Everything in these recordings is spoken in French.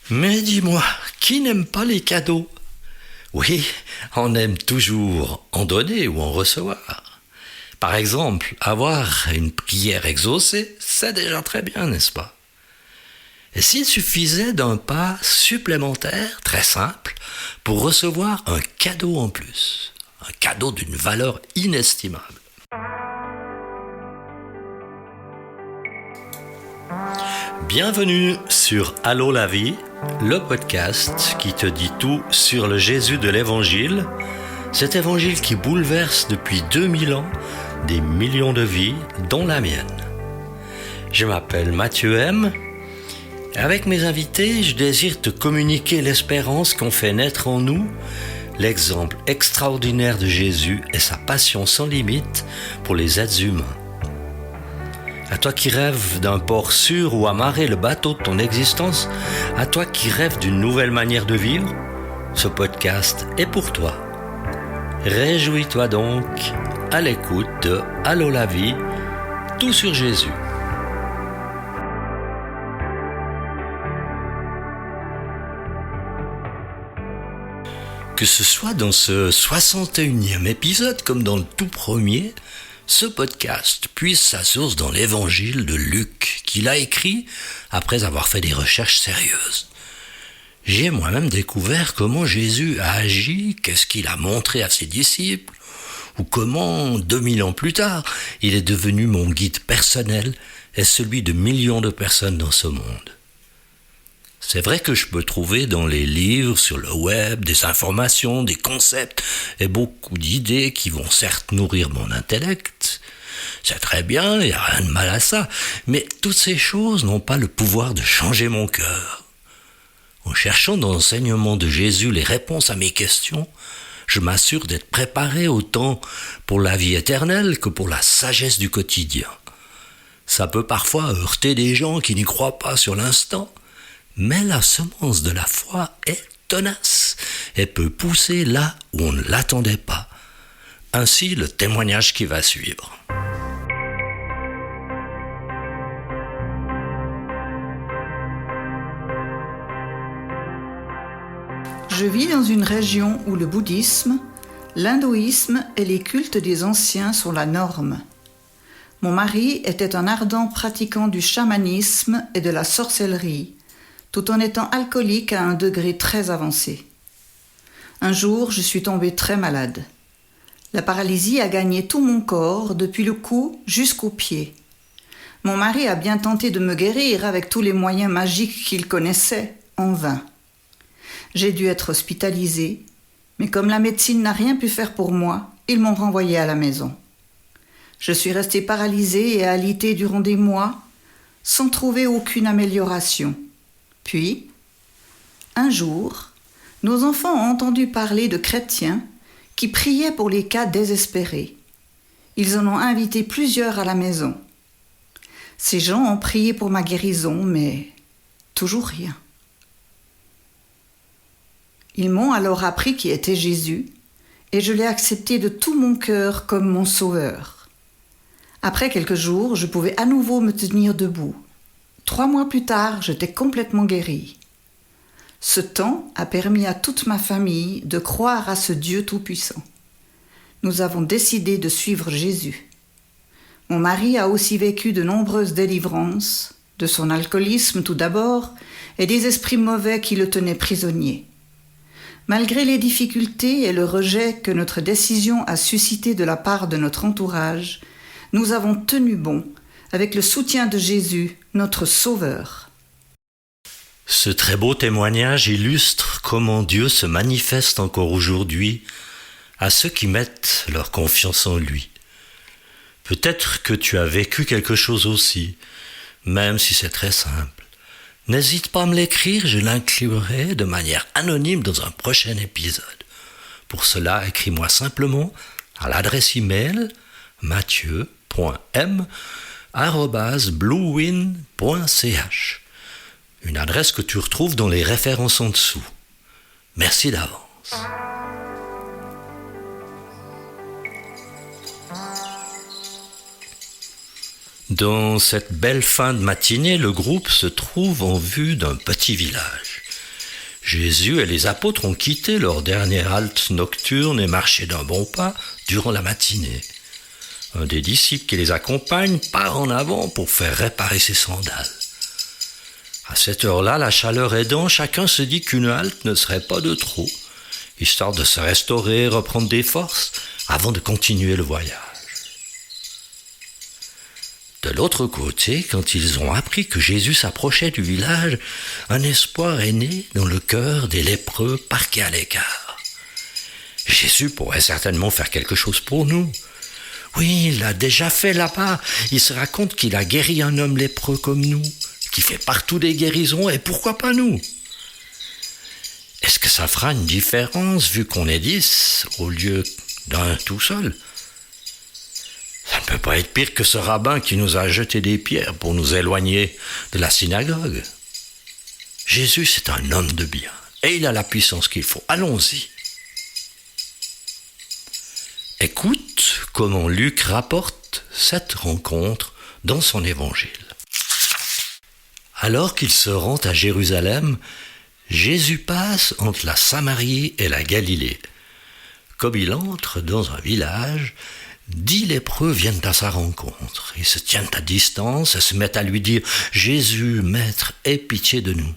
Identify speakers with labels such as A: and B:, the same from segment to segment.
A: Mais dis-moi, qui n'aime pas les cadeaux? Oui, on aime toujours en donner ou en recevoir. Par exemple, avoir une prière exaucée, c'est déjà très bien, n'est-ce pas? Et s'il suffisait d'un pas supplémentaire, très simple, pour recevoir un cadeau en plus, un cadeau d'une valeur inestimable. Bienvenue sur Allô la vie, le podcast qui te dit tout sur le Jésus de l'Évangile, cet Évangile qui bouleverse depuis 2000 ans des millions de vies, dont la mienne. Je m'appelle Mathieu M. Avec mes invités, je désire te communiquer l'espérance qu'ont fait naître en nous l'exemple extraordinaire de Jésus et sa passion sans limite pour les êtres humains. À toi qui rêves d'un port sûr où amarrer le bateau de ton existence, à toi qui rêves d'une nouvelle manière de vivre, ce podcast est pour toi. Réjouis-toi donc à l'écoute de Allô la vie, tout sur Jésus. Que ce soit dans ce 61e épisode comme dans le tout premier, ce podcast puise sa source dans l'évangile de Luc, qu'il a écrit après avoir fait des recherches sérieuses. J'ai moi-même découvert comment Jésus a agi, qu'est-ce qu'il a montré à ses disciples, ou comment, 2000 ans plus tard, il est devenu mon guide personnel et celui de millions de personnes dans ce monde. C'est vrai que je peux trouver dans les livres, sur le web, des informations, des concepts et beaucoup d'idées qui vont certes nourrir mon intellect. C'est très bien, il n'y a rien de mal à ça, mais toutes ces choses n'ont pas le pouvoir de changer mon cœur. En cherchant dans l'enseignement de Jésus les réponses à mes questions, je m'assure d'être préparé autant pour la vie éternelle que pour la sagesse du quotidien. Ça peut parfois heurter des gens qui n'y croient pas sur l'instant, mais la semence de la foi est tenace et peut pousser là où on ne l'attendait pas. Ainsi le témoignage qui va suivre.
B: Je vis dans une région où le bouddhisme, l'hindouisme et les cultes des anciens sont la norme. Mon mari était un ardent pratiquant du chamanisme et de la sorcellerie, tout en étant alcoolique à un degré très avancé. Un jour, je suis tombée très malade. La paralysie a gagné tout mon corps, depuis le cou jusqu'aux pieds. Mon mari a bien tenté de me guérir avec tous les moyens magiques qu'il connaissait, en vain. J'ai dû être hospitalisée, mais comme la médecine n'a rien pu faire pour moi, ils m'ont renvoyée à la maison. Je suis restée paralysée et alitée durant des mois, sans trouver aucune amélioration. Puis, un jour, nos enfants ont entendu parler de chrétiens qui priaient pour les cas désespérés. Ils en ont invité plusieurs à la maison. Ces gens ont prié pour ma guérison, mais toujours rien. Ils m'ont alors appris qui était Jésus, et je l'ai accepté de tout mon cœur comme mon sauveur. Après quelques jours, je pouvais à nouveau me tenir debout. 3 mois plus tard, j'étais complètement guérie. Ce temps a permis à toute ma famille de croire à ce Dieu tout-puissant. Nous avons décidé de suivre Jésus. Mon mari a aussi vécu de nombreuses délivrances, de son alcoolisme tout d'abord, et des esprits mauvais qui le tenaient prisonnier. Malgré les difficultés et le rejet que notre décision a suscité de la part de notre entourage, nous avons tenu bon, avec le soutien de Jésus, notre Sauveur.
A: Ce très beau témoignage illustre comment Dieu se manifeste encore aujourd'hui à ceux qui mettent leur confiance en lui. Peut-être que tu as vécu quelque chose aussi, même si c'est très simple. N'hésite pas à me l'écrire, je l'inclurai de manière anonyme dans un prochain épisode. Pour cela, écris-moi simplement à l'adresse email mathieu.m@bluewin.ch, une adresse que tu retrouves dans les références en dessous. Merci d'avance. Dans cette belle fin de matinée, le groupe se trouve en vue d'un petit village. Jésus et les apôtres ont quitté leur dernière halte nocturne et marché d'un bon pas durant la matinée. Un des disciples qui les accompagne part en avant pour faire réparer ses sandales. À cette heure-là, la chaleur aidant, chacun se dit qu'une halte ne serait pas de trop, histoire de se restaurer, reprendre des forces, avant de continuer le voyage. De l'autre côté, quand ils ont appris que Jésus s'approchait du village, un espoir est né dans le cœur des lépreux parqués à l'écart. Jésus pourrait certainement faire quelque chose pour nous. Oui, il l'a déjà fait là-bas. Il se raconte qu'il a guéri un homme lépreux comme nous, qui fait partout des guérisons, et pourquoi pas nous? Est-ce que ça fera une différence vu qu'on est 10 au lieu d'un tout seul? Ça ne peut pas être pire que ce rabbin qui nous a jeté des pierres pour nous éloigner de la synagogue. Jésus, c'est un homme de bien, et il a la puissance qu'il faut. Allons-y. Écoute comment Luc rapporte cette rencontre dans son évangile. Alors qu'il se rend à Jérusalem, Jésus passe entre la Samarie et la Galilée. Comme il entre dans un village, 10 lépreux viennent à sa rencontre. Ils se tiennent à distance et se mettent à lui dire « Jésus, Maître, aie pitié de nous ».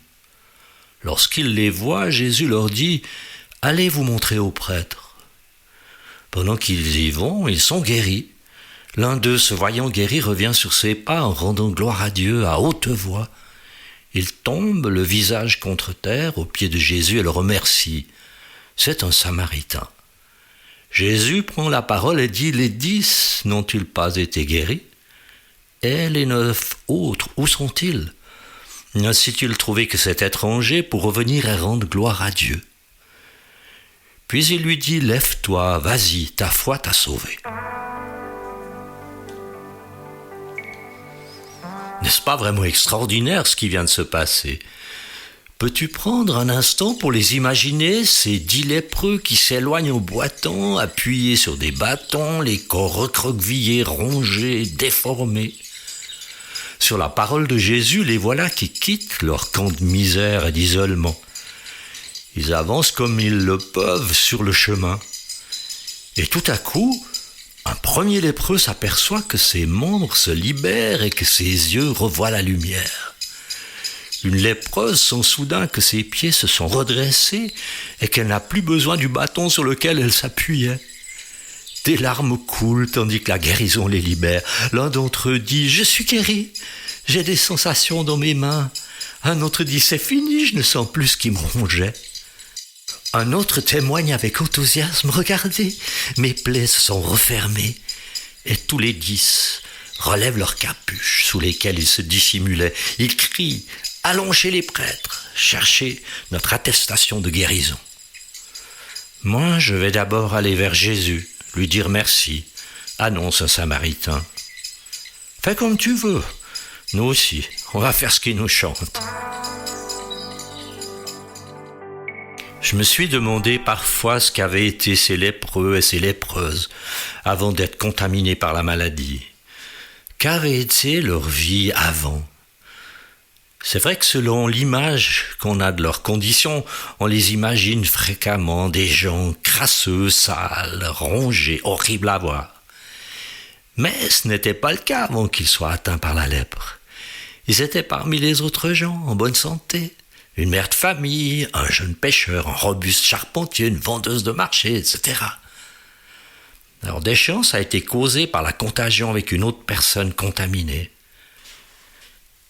A: Lorsqu'ils les voient, Jésus leur dit « Allez vous montrer aux prêtres ». Pendant qu'ils y vont, ils sont guéris. L'un d'eux, se voyant guéri, revient sur ses pas en rendant gloire à Dieu à haute voix. Il tombe, le visage contre terre, aux pieds de Jésus et le remercie. C'est un Samaritain. Jésus prend la parole et dit « Les 10 n'ont-ils pas été guéris? Et les 9 autres, où sont-ils? Ainsi-tu trouvé que cet étranger pour revenir et rendre gloire à Dieu ?» Puis il lui dit « Lève-toi, vas-y, ta foi t'a sauvé. » N'est-ce pas vraiment extraordinaire ce qui vient de se passer? Peux-tu prendre un instant pour les imaginer, ces 10 lépreux qui s'éloignent en boitant, appuyés sur des bâtons, les corps recroquevillés, rongés, déformés? Sur la parole de Jésus, les voilà qui quittent leur camp de misère et d'isolement. Ils avancent comme ils le peuvent sur le chemin. Et tout à coup, un premier lépreux s'aperçoit que ses membres se libèrent et que ses yeux revoient la lumière. Une lépreuse sent soudain que ses pieds se sont redressés et qu'elle n'a plus besoin du bâton sur lequel elle s'appuyait. Des larmes coulent tandis que la guérison les libère. L'un d'entre eux dit « Je suis guéri, j'ai des sensations dans mes mains. » Un autre dit « C'est fini, je ne sens plus ce qui me rongeait. » Un autre témoigne avec enthousiasme « Regardez, mes plaies se sont refermées. » Et tous les 10 relèvent leurs capuches sous lesquelles ils se dissimulaient. Ils crient « Allons chez les prêtres, chercher notre attestation de guérison. » Moi, je vais d'abord aller vers Jésus, lui dire merci, annonce un Samaritain. « Fais comme tu veux, nous aussi, on va faire ce qu'il nous chante. » Je me suis demandé parfois ce qu'avaient été ces lépreux et ces lépreuses avant d'être contaminés par la maladie. Qu'avait été leur vie avant? C'est vrai que selon l'image qu'on a de leurs conditions, on les imagine fréquemment des gens crasseux, sales, rongés, horribles à voir. Mais ce n'était pas le cas avant qu'ils soient atteints par la lèpre. Ils étaient parmi les autres gens, en bonne santé. Une mère de famille, un jeune pêcheur, un robuste charpentier, une vendeuse de marché, etc. Leur déchéance a été causée par la contagion avec une autre personne contaminée.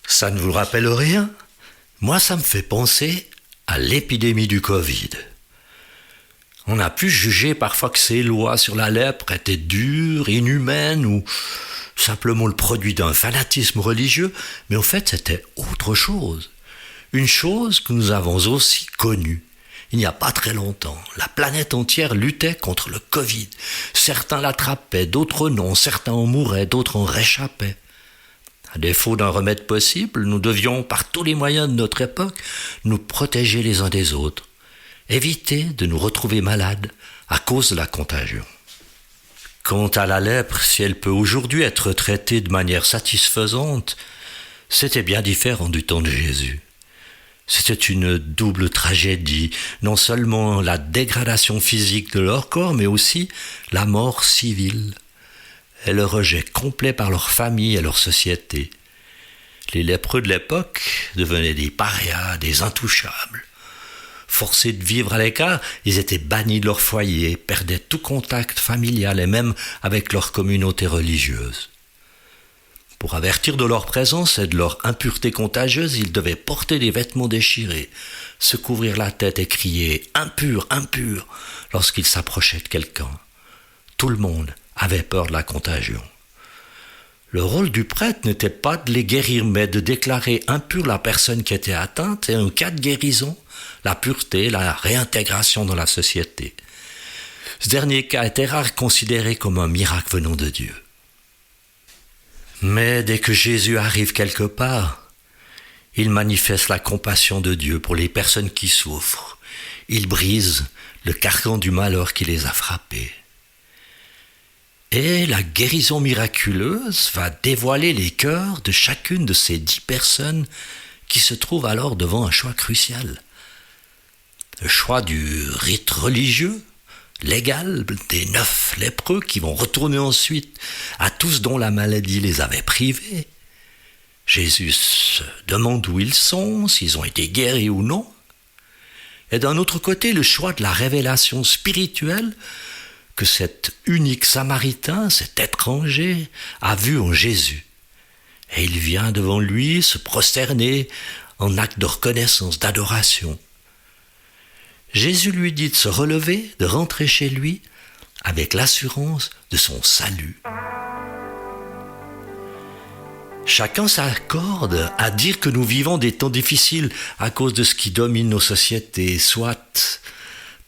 A: Ça ne vous rappelle rien? Moi, ça me fait penser à l'épidémie du Covid. On a pu juger parfois que ces lois sur la lèpre étaient dures, inhumaines ou simplement le produit d'un fanatisme religieux, mais en fait, c'était autre chose. Une chose que nous avons aussi connue. Il n'y a pas très longtemps, la planète entière luttait contre le Covid. Certains l'attrapaient, d'autres non. Certains en mouraient, d'autres en réchappaient. À défaut d'un remède possible, nous devions, par tous les moyens de notre époque, nous protéger les uns des autres. Éviter de nous retrouver malades à cause de la contagion. Quant à la lèpre, si elle peut aujourd'hui être traitée de manière satisfaisante, c'était bien différent du temps de Jésus. C'était une double tragédie, non seulement la dégradation physique de leur corps, mais aussi la mort civile et le rejet complet par leur famille et leur société. Les lépreux de l'époque devenaient des parias, des intouchables. Forcés de vivre à l'écart, ils étaient bannis de leur foyer, perdaient tout contact familial et même avec leur communauté religieuse. Pour avertir de leur présence et de leur impureté contagieuse, ils devaient porter des vêtements déchirés, se couvrir la tête et crier « Impur, impur » lorsqu'ils s'approchaient de quelqu'un. Tout le monde avait peur de la contagion. Le rôle du prêtre n'était pas de les guérir, mais de déclarer impure la personne qui était atteinte et en cas de guérison, la pureté, la réintégration dans la société. Ce dernier cas était rare, considéré comme un miracle venant de Dieu. Mais dès que Jésus arrive quelque part, il manifeste la compassion de Dieu pour les personnes qui souffrent. Il brise le carcan du malheur qui les a frappés. Et la guérison miraculeuse va dévoiler les cœurs de chacune de ces 10 personnes qui se trouvent alors devant un choix crucial. Le choix du rite religieux, légal, des 9 lépreux qui vont retourner ensuite à tous dont la maladie les avait privés. Jésus se demande où ils sont, s'ils ont été guéris ou non. Et d'un autre côté, le choix de la révélation spirituelle que cet unique Samaritain, cet étranger, a vu en Jésus. Et il vient devant lui se prosterner en acte de reconnaissance, d'adoration. Jésus lui dit de se relever, de rentrer chez lui avec l'assurance de son salut. Chacun s'accorde à dire que nous vivons des temps difficiles à cause de ce qui domine nos sociétés, soit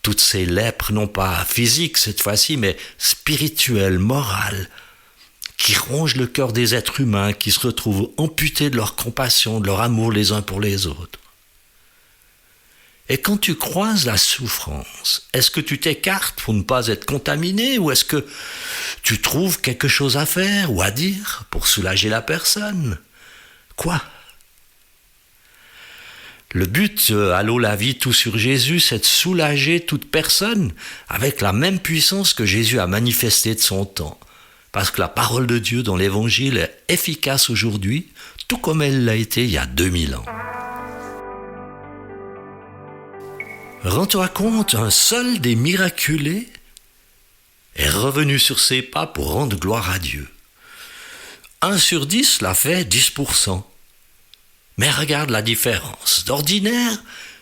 A: toutes ces lèpres, non pas physiques cette fois-ci, mais spirituelles, morales, qui rongent le cœur des êtres humains, qui se retrouvent amputés de leur compassion, de leur amour les uns pour les autres. Et quand tu croises la souffrance, est-ce que tu t'écartes pour ne pas être contaminé ou est-ce que tu trouves quelque chose à faire ou à dire pour soulager la personne ? Quoi ? Le but, Allô la vie, tout sur Jésus, c'est de soulager toute personne avec la même puissance que Jésus a manifestée de son temps. Parce que la parole de Dieu dans l'Évangile est efficace aujourd'hui, tout comme elle l'a été il y a 2000 ans. Rends-toi compte, un seul des miraculés est revenu sur ses pas pour rendre gloire à Dieu. 1 sur 10 l'a fait 10%. Mais regarde la différence. D'ordinaire,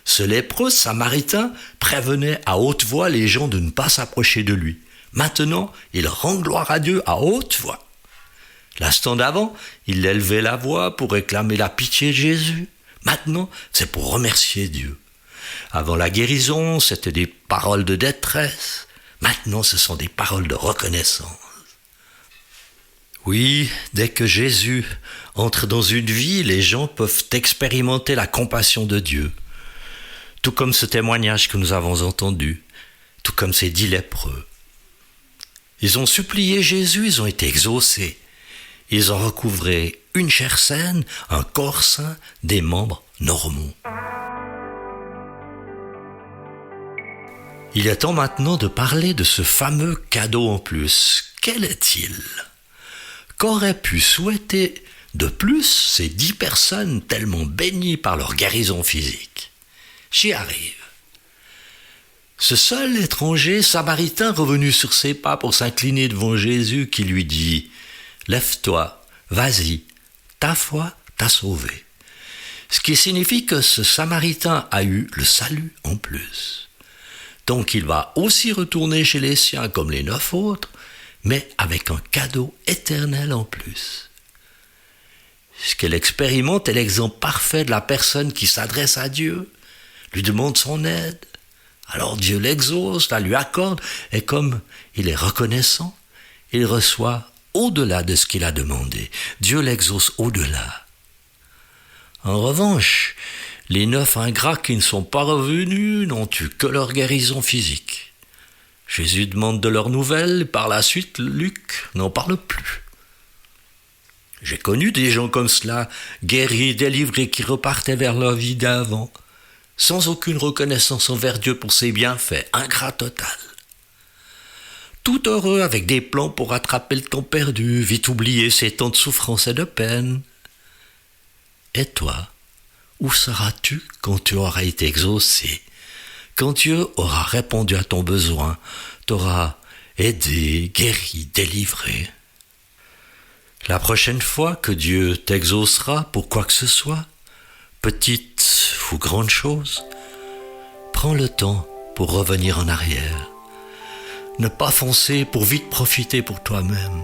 A: ce lépreux samaritain prévenait à haute voix les gens de ne pas s'approcher de lui. Maintenant, il rend gloire à Dieu à haute voix. L'instant d'avant, il élevait la voix pour réclamer la pitié de Jésus. Maintenant, c'est pour remercier Dieu. Avant la guérison, c'était des paroles de détresse. Maintenant, ce sont des paroles de reconnaissance. Oui, dès que Jésus entre dans une vie, les gens peuvent expérimenter la compassion de Dieu. Tout comme ce témoignage que nous avons entendu, tout comme ces 10 lépreux. Ils ont supplié Jésus, ils ont été exaucés. Ils ont recouvré une chair saine, un corps sain, des membres normaux. Il est temps maintenant de parler de ce fameux cadeau en plus. Quel est-il ? Qu'auraient pu souhaiter de plus ces 10 personnes tellement bénies par leur guérison physique ? J'y arrive. Ce seul étranger samaritain revenu sur ses pas pour s'incliner devant Jésus qui lui dit « Lève-toi, vas-y, ta foi t'a sauvé ». Ce qui signifie que ce samaritain a eu le salut en plus. Donc il va aussi retourner chez les siens comme les 9 autres, mais avec un cadeau éternel en plus. Ce qu'elle expérimente est l'exemple parfait de la personne qui s'adresse à Dieu, lui demande son aide. Alors Dieu l'exauce, la lui accorde, et comme il est reconnaissant, il reçoit au-delà de ce qu'il a demandé. Dieu l'exauce au-delà. En revanche, les 9 ingrats qui ne sont pas revenus n'ont eu que leur guérison physique. Jésus demande de leurs nouvelles, et par la suite, Luc n'en parle plus. J'ai connu des gens comme cela, guéris, délivrés, qui repartaient vers leur vie d'avant, sans aucune reconnaissance envers Dieu pour ses bienfaits, ingrat total. Tout heureux avec des plans pour rattraper le temps perdu, vite oublier ses temps de souffrance et de peine. Et toi, où seras-tu quand tu auras été exaucé, quand Dieu aura répondu à ton besoin, t'aura aidé, guéri, délivré? La prochaine fois que Dieu t'exaucera pour quoi que ce soit, petite ou grande chose, prends le temps pour revenir en arrière. Ne pas foncer pour vite profiter pour toi-même.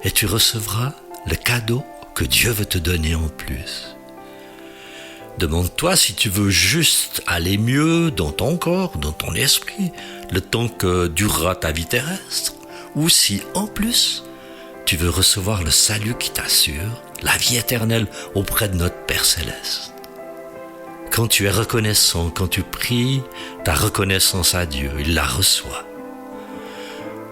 A: Et tu recevras le cadeau que Dieu veut te donner en plus. Demande-toi si tu veux juste aller mieux dans ton corps, dans ton esprit, le temps que durera ta vie terrestre, ou si en plus, tu veux recevoir le salut qui t'assure la vie éternelle auprès de notre Père Céleste. Quand tu es reconnaissant, quand tu pries ta reconnaissance à Dieu, il la reçoit.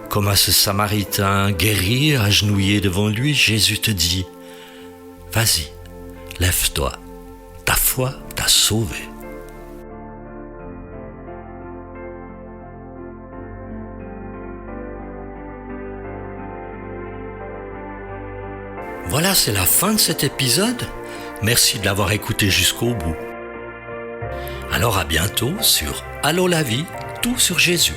A: Comme à ce Samaritain guéri, agenouillé devant lui, Jésus te dit « Vas-y, lève-toi, ta foi t'a sauvé. » Voilà, c'est la fin de cet épisode. Merci de l'avoir écouté jusqu'au bout. Alors à bientôt sur Allô la vie, tout sur Jésus.